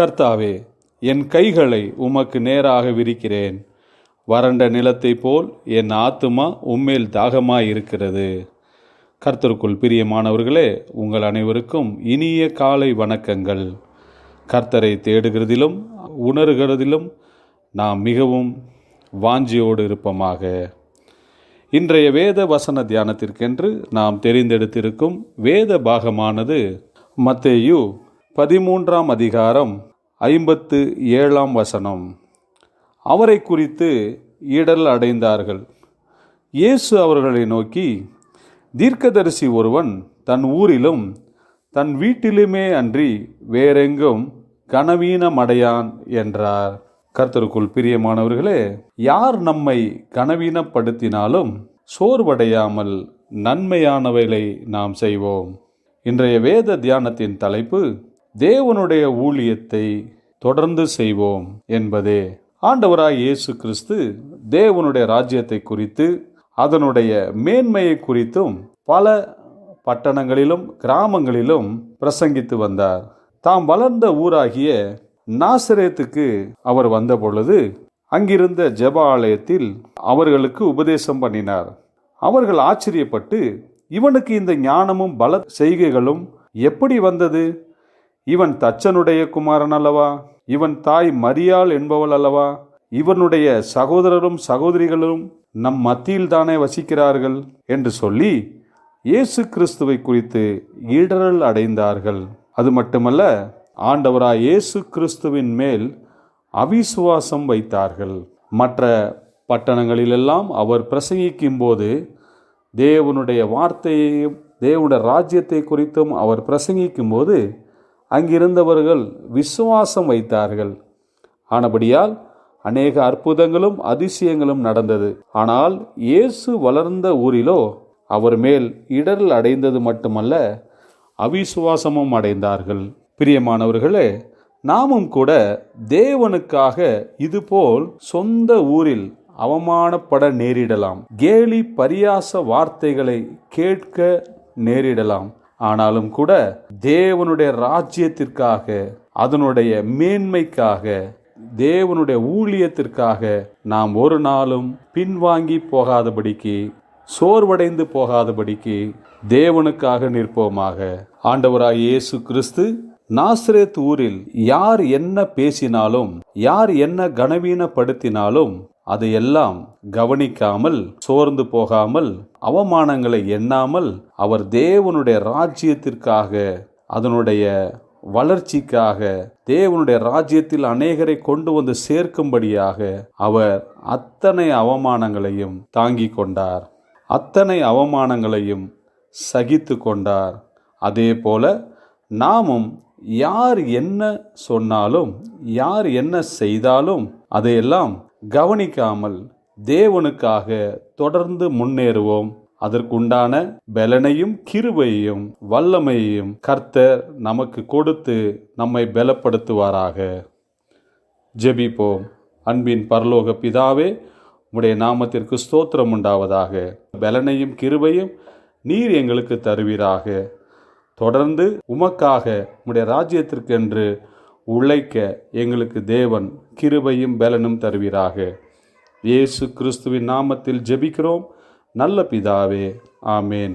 கர்த்தாவே, என் கைகளை உமக்கு நேராக விரிக்கிறேன். வறண்ட நிலத்தைப் போல் என் ஆத்துமா உம்மேல் தாகமாயிருக்கிறது. கர்த்தருக்குள் பிரியமானவர்களே, உங்கள் அனைவருக்கும் இனிய காலை வணக்கங்கள். கர்த்தரை தேடுகிறதிலும் உணர்கிறதிலும் நாம் மிகவும் வாஞ்சியோடு இருப்போமாக. இன்றைய வேத வசன தியானத்திற்கென்று நாம் தெரிந்தெடுத்திருக்கும் வேத பாகமானது மத்தேயு 13ஆம் அதிகாரம் 57ஆம் வசனம். அவரை குறித்து இடர் அடைந்தார்கள். இயேசு அவர்களை நோக்கி, தீர்க்கதரிசி ஒருவன் தன் ஊரிலும் தன் வீட்டிலுமே அன்றி வேறெங்கும் கனவீனமடையான் என்றார். கர்த்தருக்குள் பிரியமானவர்களே, யார் நம்மை கனவீனப்படுத்தினாலும் சோர்வடையாமல் நன்மையானவைகளை நாம் செய்வோம். இன்றைய வேத தியானத்தின் தலைப்பு, தேவனுடைய ஊழியத்தை தொடர்ந்து செய்வோம் என்பதே. ஆண்டவராய் இயேசு கிறிஸ்து தேவனுடைய ராஜ்யத்தை குறித்து, அதனுடைய மேன்மையை குறித்தும் பல பட்டணங்களிலும் கிராமங்களிலும் பிரசங்கித்து வந்தார். தாம் வளர்ந்த ஊராகிய நாசரேத்துக்கு அவர் வந்த பொழுது அங்கிருந்த ஜெப ஆலயத்தில் அவர்களுக்கு உபதேசம் பண்ணினார். அவர்கள் ஆச்சரியப்பட்டு, இவனுக்கு இந்த ஞானமும் பல செய்கைகளும் எப்படி வந்தது? இவன் தச்சனுடைய குமாரன் அல்லவா? இவன் தாய் மரியாள் என்பவள் அல்லவா? இவனுடைய சகோதரரும் சகோதரிகளும் நம் மத்தியில் தானே வசிக்கிறார்கள் என்று சொல்லி இயேசு கிறிஸ்துவை குறித்து இடரல் அடைந்தார்கள். அது மட்டுமல்ல, ஆண்டவராய் இயேசு கிறிஸ்துவின் மேல் அவிசுவாசம் வைத்தார்கள். மற்ற பட்டணங்களிலெல்லாம் அவர் பிரசங்கிக்கும் போது தேவனுடைய வார்த்தையையும் தேவனுடைய ராஜ்யத்தை குறித்தும் அவர் பிரசங்கிக்கும் போது அங்கிருந்தவர்கள் விசுவாசம் வைத்தார்கள். ஆனபடியால் அநேக அற்புதங்களும் அதிசயங்களும் நடந்தது. ஆனால் இயேசு வளர்ந்த ஊரிலோ அவர் மேல் இடரல் அடைந்தது மட்டுமல்ல, அவிசுவாசமும் அடைந்தார்கள். பிரியமானவர்களே, நாமும் கூட தேவனுக்காக இதுபோல் சொந்த ஊரில் அவமானப்பட நேரிடலாம். கேலி பரியாச வார்த்தைகளை கேட்க நேரிடலாம். ஆனாலும் கூட தேவனுடைய ராஜ்யத்திற்காக, அதனுடைய மேன்மைக்காக, தேவனுடைய ஊழியத்திற்காக நாம் ஒரு நாளும் பின்வாங்கி போகாதபடிக்கு, சோர்வடைந்து போகாதபடிக்கு தேவனுக்காக நிற்போமாக. ஆண்டவராய் இயேசு கிறிஸ்து நாசரேத் ஊரில் யார் என்ன பேசினாலும், யார் என்ன கனவீனப்படுத்தினாலும் அதையெல்லாம் கவனிக்காமல், சோர்ந்து போகாமல், அவமானங்களை எண்ணாமல், அவர் தேவனுடைய ராஜ்யத்திற்காக, அதனுடைய வளர்ச்சிக்காக, தேவனுடைய ராஜ்யத்தில் அநேகரை கொண்டு வந்து சேர்க்கும்படியாக அவர் அத்தனை அவமானங்களையும் தாங்கிக் கொண்டார். அத்தனை அவமானங்களையும் சகித்து கொண்டார். அதே போல நாமும் யார் என்ன சொன்னாலும், யார் என்ன செய்தாலும் அதையெல்லாம் கவனிக்காமல் தேவனுக்காக தொடர்ந்து முன்னேறுவோம். அதற்குண்டான பலனையும் கிருபையையும் வல்லமையையும் கர்த்தர் நமக்கு கொடுத்து நம்மை பலப்படுத்துவாராக. ஜெபிப்போம். அன்பின் பரலோக பிதாவே, உம்முடைய நாமத்திற்கு ஸ்தோத்திரம் உண்டாவதாக. பலனையும் கிருபையும் நீர் எங்களுக்கு தருவீராக. தொடர்ந்து உமக்காக, உம்முடைய ராஜ்யத்திற்கென்று உழைக்க எங்களுக்கு தேவன் கிருபையும் பலனும் தருவீராக. இயேசு கிறிஸ்துவின் நாமத்தில் ஜெபிக்கிறோம் நல்ல பிதாவே, ஆமேன்.